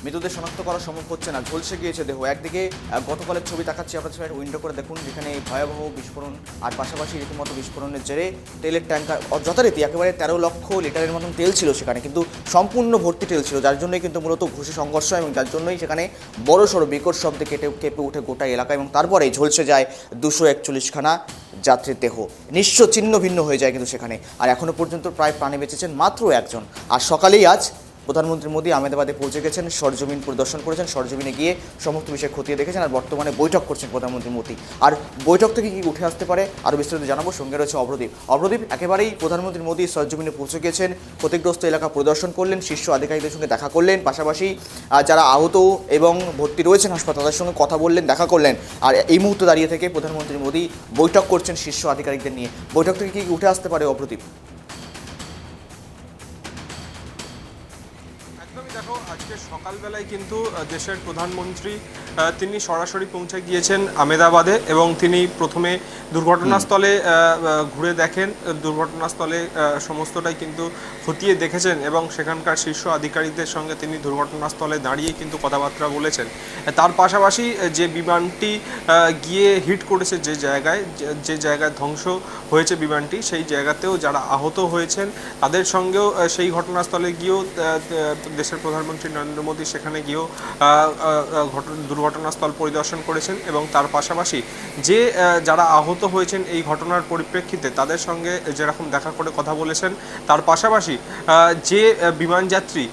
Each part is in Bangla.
মৃতদের শনাক্ত করা সম্ভব হচ্ছে না, ঝলসে গিয়েছে দেহ। একদিকে গতকালের ছবি দেখাচ্ছি আপনার সামনে, উইন্ডো করে দেখুন, যেখানে ভয়াবহ বিস্ফোরণ, আর পাশাপাশি রীতিমতো বিস্ফোরণের জেরে তেলের ট্যাঙ্কার যথারীতি একেবারে 13 লক্ষ লিটারের মতন তেল ছিল সেখানে, কিন্তু সম্পূর্ণ ভর্তি তেল ছিল, যার জন্যই কিন্তু মূলত ঘুষি সংঘর্ষ, এবং যার জন্যই সেখানে বড়সড় বিকট শব্দে কেঁপে উঠে গোটা এলাকা, এবং তারপরেই ঝলসে যায় 241খানা যাত্রীর দেহ। নিঃস্ব ছিন্ন ভিন্ন হয়ে যায় কিন্তু সেখানে। আর এখনও পর্যন্ত প্রায় প্রাণে বেঁচেছেন মাত্র একজন। আর সকালেই আজ প্রধানমন্ত্রী মোদী আহমেদাবাদে পৌঁছে গেছেন, সরজমিন পরিদর্শন করেছেন, সরজমিনে গিয়ে সমস্ত বিষয় খতিয়ে দেখেছেন, আর বর্তমানে বৈঠক করছেন প্রধানমন্ত্রী মোদী। আর বৈঠক থেকে কী উঠে আসতে পারে আরও বিস্তারিত জানাবো। সঙ্গে রয়েছে অভ্রদীপ। অভ্রদীপ, একেবারেই প্রধানমন্ত্রী মোদী সরজমিনে পৌঁছে গেছেন, ক্ষতিগ্রস্ত এলাকা পরিদর্শন করলেন, শীর্ষ আধিকারিকদের সঙ্গে দেখা করলেন, পাশাপাশি যারা আহত এবং ভর্তি রয়েছেন হাসপাতালে তাদের সঙ্গে কথা বললেন, দেখা করলেন। আর এই মুহূর্তে দাঁড়িয়ে থেকে প্রধানমন্ত্রী মোদী বৈঠক করছেন শীর্ষ আধিকারিকদের নিয়ে। বৈঠক থেকে কী উঠে আসতে পারে অভ্রদীপ? দেখো, আজকে সকালবেলায় কিন্তু দেশের প্রধানমন্ত্রী তিনি সরাসরি পৌঁছে গিয়েছেন আহমেদাবাদে, এবং তিনি প্রথমে দুর্ঘটনাস্থলে ঘুরে দেখেন, দুর্ঘটনাস্থলে সমস্তটাই কিন্তু খতিয়ে দেখেছেন, এবং সেখানকার শীর্ষ আধিকারিকদের সঙ্গে তিনি দুর্ঘটনাস্থলে দাঁড়িয়ে কিন্তু কথাবার্তা বলেছেন। তার পাশাপাশি যে বিমানটি গিয়ে হিট করেছে, যে জায়গায় ধ্বংস হয়েছে বিমানটি, সেই জায়গাতেও যারা আহত হয়েছেন তাদের সঙ্গেও সেই ঘটনাস্থলে গিয়েও দেশের প্রধানমন্ত্রী নরেন্দ্র মোদী সেখানে গিয়েও দুর্ঘটনাস্থল পরিদর্শন করেছেন, এবং তার পাশাপাশি যে যারা আহত হয়েছেন এই ঘটনার পরিপ্রেক্ষিতে তাদের সঙ্গে যেরকম দেখা করে কথা বলেছেন, তার পাশাপাশি যে বিমান যাত্রী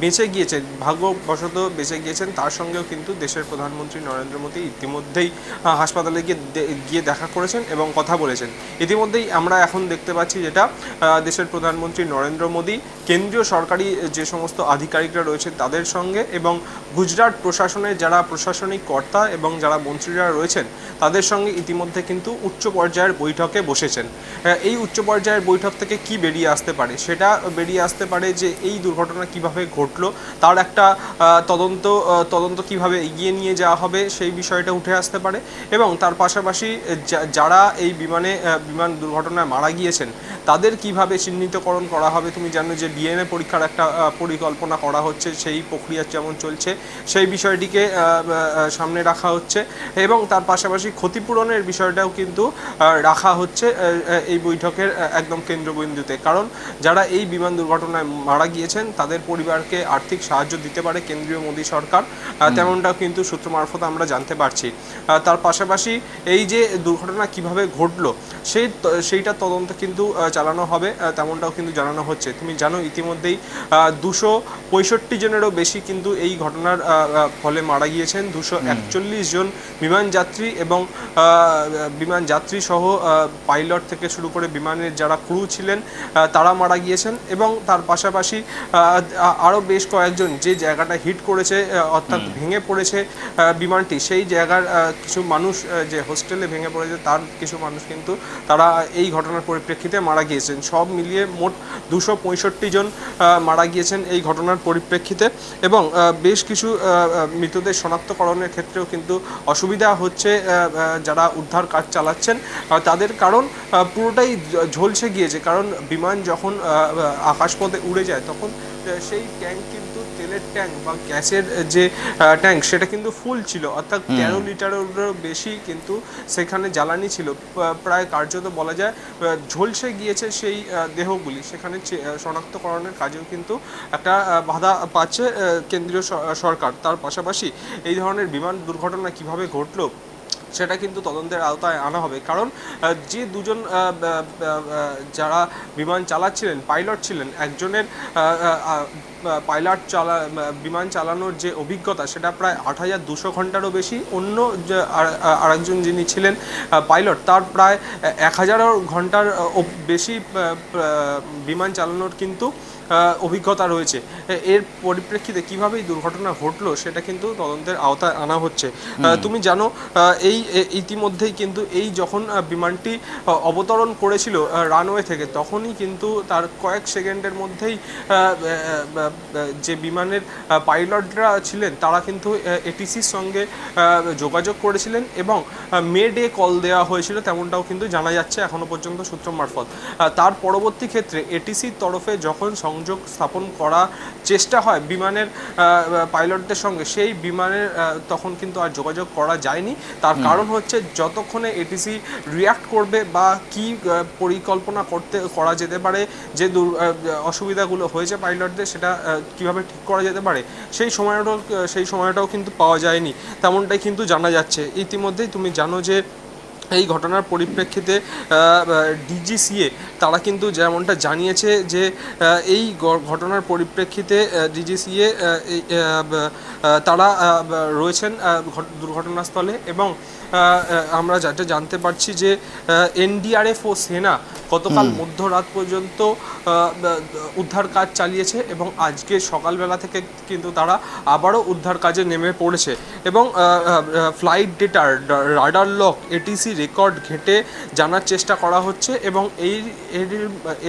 বেঁচে গিয়েছেন, ভাগ্যবশত বেঁচে গিয়েছেন, তার সঙ্গেও কিন্তু দেশের প্রধানমন্ত্রী নরেন্দ্র মোদী ইতিমধ্যেই হাসপাতালে গিয়ে দেখা করেছেন এবং কথা বলেছেন। ইতিমধ্যেই আমরা এখন দেখতে পাচ্ছি যেটা দেশের প্রধানমন্ত্রী নরেন্দ্র মোদী কেন্দ্রীয় সরকারি যে সমস্ত আধিকারিকরা রয়েছে তাদের সঙ্গে, এবং গুজরাট প্রশাসনের যারা প্রশাসনিক কর্তা এবং যারা মন্ত্রীরা রয়েছেন তাদের সঙ্গে ইতিমধ্যে কিন্তু উচ্চ পর্যায়ের বৈঠকে বসেছেন। এই উচ্চ পর্যায়ের বৈঠক থেকে কি বেরিয়ে আসতে পারে, সেটা বেরিয়ে আসতে পারে যে এই দুর্ঘটনা কিভাবে ঘটলো, তার একটা তদন্ত কিভাবে এগিয়ে নিয়ে যাওয়া হবে সেই বিষয়টা উঠে আসতে পারে, এবং তার পাশাপাশি যারা এই বিমান দুর্ঘটনায় মারা গিয়েছেন তাদের কিভাবে চিহ্নিতকরণ করা হবে। তুমি জানো যে ডিএনএ পরীক্ষার একটা পরিকল্পনা করা হচ্ছে, সেই প্রক্রিয়া যেমন চলছে সেই বিষয়টিকে সামনে রাখা হচ্ছে, এবং তার পাশাপাশি ক্ষতিপূরণের বিষয়টাও কিন্তু রাখা হচ্ছে এই বৈঠকের একদম কেন্দ্রবিন্দুতে। কারণ যারা এই বিমান দুর্ঘটনায় মারা গিয়েছেন তাদের পরিবারকে আর্থিক সাহায্য দিতে পারে কেন্দ্রীয় মোদী সরকার, তেমনটাও কিন্তু সূত্র মারফত আমরা জানতে পারছি। তার পাশাপাশি এই যে দুর্ঘটনা কিভাবে ঘটলো সেইটা তদন্ত কিন্তু চালানো হবে, তেমনটাও কিন্তু জানানো হচ্ছে। তুমি জানো ইতিমধ্যেই 265 জনেরও বেশি কিন্তু এই ঘটনার ফলে মারা গিয়েছেন। 241 জন বিমান যাত্রী এবং বিমান যাত্রী সহ পাইলট থেকে শুরু করে বিমানের যারা ক্রু ছিলেন তারা মারা গিয়েছেন, এবং তার পাশাপাশি আরও বেশ কয়েকজন যে জায়গাটা হিট করেছে অর্থাৎ ভেঙে পড়েছে বিমানটি, সেই জায়গার কিছু মানুষ যে হোস্টেলে ভেঙে পড়েছে তার কিছু মানুষ কিন্তু তারা এই ঘটনার পরিপ্রেক্ষিতে মারা গিয়েছেন। সব মিলিয়ে মোট 265 জন মারা গিয়েছেন এই ঘটনার পরিপ্রেক্ষিতে, এবং বেশ কিছু মৃতদের শনাক্তকরণের ক্ষেত্রেও কিন্তু অসুবিধা হচ্ছে যারা উদ্ধার কাজ চালাচ্ছেন তাদের, কারণ পুরোটাই ঝলসে গিয়েছে। কারণ বিমান যখন আকাশপথে উড়ে যায় তখন সেই ট্যাঙ্ক কিন্তু তেলের ট্যাঙ্ক বা গ্যাসের যে ট্যাঙ্ক সেটা কিন্তু ফুল ছিল, অর্থাৎ 13 লিটারেরও বেশি কিন্তু সেখানে জ্বালানি ছিল। প্রায় কার্যত বলা যায় ঝলসে গিয়েছে সেই দেহগুলি, সেখানে শনাক্তকরণের কাজেও কিন্তু একটা বাধা পাচ্ছে কেন্দ্রীয় সরকার। তার পাশাপাশি এই ধরনের বিমান দুর্ঘটনা কিভাবে ঘটলো সেটা কিন্তু তদন্তের আওতায় আনা হবে, কারণ যে দুজন যারা বিমান চালাচ্ছিলেন, পাইলট ছিলেন, একজনের বিমান চালানোর যে অভিজ্ঞতা সেটা প্রায় 8200 ঘন্টারও বেশি, অন্য আরেকজন যিনি ছিলেন পাইলট তার প্রায় 1000 ঘন্টার বেশি বিমান চালানোর কিন্তু অভিজ্ঞতা রয়েছে। এর পরিপ্রেক্ষিতে কীভাবে এই দুর্ঘটনা ঘটলো সেটা কিন্তু তদন্তের আওতায় আনা হচ্ছে। তুমি জানো এই ইতিমধ্যেই কিন্তু এই যখন বিমানটি অবতরণ করেছিল রানওয়ে থেকে, তখনই কিন্তু তার কয়েক সেকেন্ডের মধ্যেই যে বিমানের পাইলটরা ছিলেন তারা কিন্তু এটিসির সঙ্গে যোগাযোগ করেছিলেন এবং মে ডে কল দেওয়া হয়েছিল, তেমনটাও কিন্তু জানা যাচ্ছে এখনও পর্যন্ত সূত্র মারফত। তার পরবর্তী ক্ষেত্রে এটিসির তরফে যখন সংযোগ স্থাপন করা চেষ্টা হয় বিমানের পাইলটদের সঙ্গে, সেই বিমানের তখন কিন্তু আর যোগাযোগ করা যায়নি। তার কারণ হচ্ছে যতক্ষণে এটিসি রিয়াক্ট করবে বা কি পরিকল্পনা করা যেতে পারে, যে অসুবিধাগুলো হয়েছে পাইলটদের সেটা কিভাবে ঠিক করা যেতে পারে, সেই সময়টাও কিন্তু পাওয়া যায়নি, তেমনটাই কিন্তু জানা যাচ্ছে। ইতিমধ্যেই তুমি জানো যে এই ঘটনার পরিপ্রেক্ষিতে ডিজিসিএ তারা কিন্তু যেমনটা জানিয়েছে যে এই ঘটনার পরিপ্রেক্ষিতে ডিজিসিএ তারা রয়েছেন দুর্ঘটনাস্থলে এবং আমরা যেটা জানতে পারছি যে এনডিআরএফ ও সেনা গতকাল মধ্যরাত পর্যন্ত উদ্ধার কাজ চালিয়েছে এবং আজকে সকালবেলা থেকে কিন্তু তারা আবারও উদ্ধার কাজে নেমে পড়েছে এবং flight data, radar lock, ATC record ঘেঁটে জানার চেষ্টা করা হচ্ছে এবং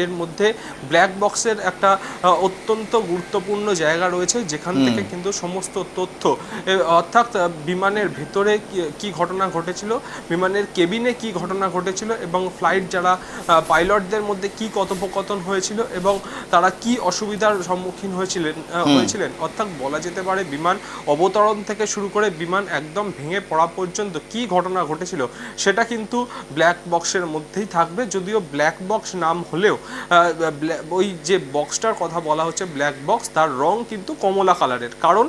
এর মধ্যে ব্ল্যাক বক্সের একটা অত্যন্ত গুরুত্বপূর্ণ জায়গা রয়েছে, যেখান থেকে কিন্তু সমস্ত তথ্য, অর্থাৎ বিমানের ভেতরে কি ঘটনা ঘটেছিল, বিমানের কেবিনে কি ঘটনা ঘটেছিল এবং ফ্লাইট যারা পাইলটদের মধ্যে কি কথোপকথন হয়েছিল এবং তারা কি অসুবিধার সম্মুখীন হয়েছিলেন, অর্থাৎ বলা যেতে পারে বিমান অবতরণ থেকে শুরু করে বিমান একদম ভেঙে পড়া পর্যন্ত কি ঘটনা ঘটেছিল সেটা কিন্তু ব্ল্যাক বক্সের মধ্যেই থাকবে। যদিও ব্ল্যাক বক্স নাম হলেও ওই যে বক্সটার কথা বলা হচ্ছে ব্ল্যাক বক্স, তার রং কিন্তু কমলা কালারের, কারণ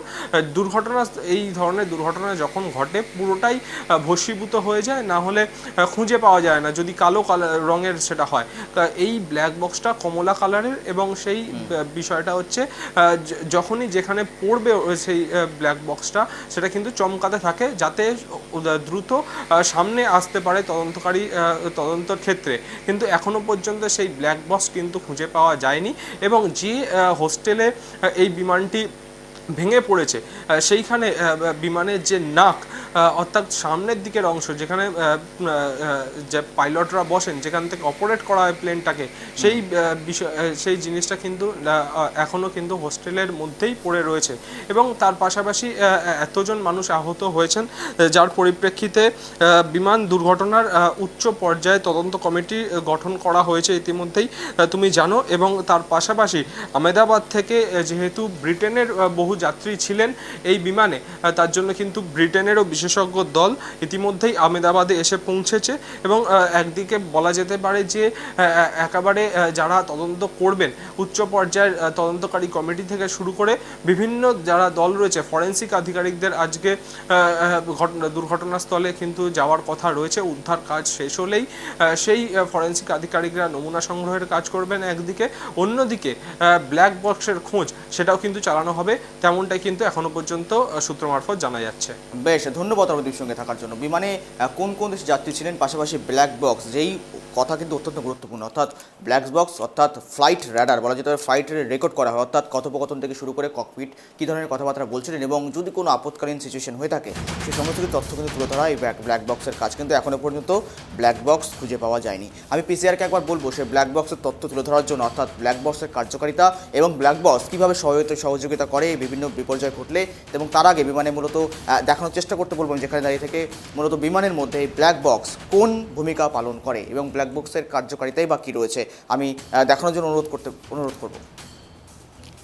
এই ধরনের দুর্ঘটনা যখন ঘটে পুরোটাই ভস্মীভূত হয়ে যায়, না হলে খুঁজে পাওয়া যায় না যদি কালো রঙের সেটা হয়। এই ব্ল্যাক বক্সটা কমলা কালারের এবং সেই বিষয়টা হচ্ছে যখনই যেখানে পড়বে সেই ব্ল্যাক বক্সটা সেটা কিন্তু চমকাতে থাকে, যাতে দ্রুত সামনে আসতে পারে তদন্তর ক্ষেত্রে। কিন্তু এখনো পর্যন্ত সেই ব্ল্যাক বক্স কিন্তু খুঁজে পাওয়া যায়নি এবং যে হোস্টেলে এই বিমানটি ভেঙে পড়েছে সেইখানে বিমানের যে নাক, অর্থাৎ সামনের দিকের অংশ যেখানে যে পাইলটরা বসেন, যেখান থেকে অপারেট করা হয় প্লেনটাকে, সেই জিনিসটা কিন্তু এখনও কিন্তু হোস্টেলের মধ্যেই পড়ে রয়েছে এবং তার পাশাপাশি এতজন মানুষ আহত হয়েছেন, যার পরিপ্রেক্ষিতে বিমান দুর্ঘটনার উচ্চ পর্যায়ে তদন্ত কমিটি গঠন করা হয়েছে ইতিমধ্যেই, তুমি জানো। এবং তার পাশাপাশি আহমেদাবাদ থেকে যেহেতু ব্রিটেনের বহু যাত্রী ছিলেন এই বিমানে, তার জন্য কিন্তু ব্রিটেনেরও বিশেষজ্ঞ দল ইতিমধ্যেই আহমেদাবাদে এসে পৌঁছেছে এবং একদিকে বলা যেতে পারে যে একেবারে যারা তদন্ত করবেন উচ্চ পর্যায়ের তদন্তকারী কমিটি থেকে শুরু করে বিভিন্ন যারা দল রয়েছে, ফরেন্সিক আধিকারিকদের আজকে দুর্ঘটনাস্থলে কিন্তু যাওয়ার কথা রয়েছে। উদ্ধার কাজ শেষ হলেই সেই ফরেন্সিক আধিকারিকরা নমুনা সংগ্রহের কাজ করবেন একদিকে, অন্যদিকে ব্ল্যাক বক্সের খোঁজ সেটাও কিন্তু চালানো হবে, তেমনটাই কিন্তু এখনো পর্যন্ত সূত্র মারফত জানা যাচ্ছে। বেশ, ধন্যবাদ আমাদের সঙ্গে থাকার জন্য। বিমানে কোন কোন দেশের যাত্রী ছিলেন, পাশাপাশি ব্ল্যাক বক্স, যেই কথা কিন্তু অত্যন্ত গুরুত্বপূর্ণ, অর্থাৎ ব্ল্যাক বক্স অর্থাৎ ফ্লাইট রাডার বলা যেতে পারে, ফ্লাইটের রেকর্ড করা হয়, অর্থাৎ কথোপকথন থেকে শুরু করে ককপিট কী ধরনের কথাবার্তা বলছিলেন এবং যদি কোনো আপৎকালীন সিচুয়েশন হয়ে থাকে সেই সমস্ত কিছু তথ্য কিন্তু তুলে ধরা এই ব্ল্যাক বক্সের কাজ। কিন্তু এখনও পর্যন্ত ব্ল্যাক বক্স খুঁজে পাওয়া যায়নি। আমি পিসিআরকে একবার বলবো সেই ব্ল্যাক বক্সের তথ্য তুলে ধরার জন্য, অর্থাৎ ব্ল্যাক বক্সের কার্যকারিতা এবং ব্ল্যাক বক্স কীভাবে সহযোগিতা করে বিভিন্ন বিপর্যয় ঘটলে, এবং তার আগে বিমানে মূলত দেখানোর চেষ্টা করতে বলবো যেখানে দাঁড়িয়ে থেকে মূলত বিমানের মধ্যে এই ব্ল্যাক বক্স কোন ভূমিকা পালন করে এবং ব্ল্যাক বক্সের কার্যকারিতাই বা কী রয়েছে আমি দেখানোর জন্য অনুরোধ করব।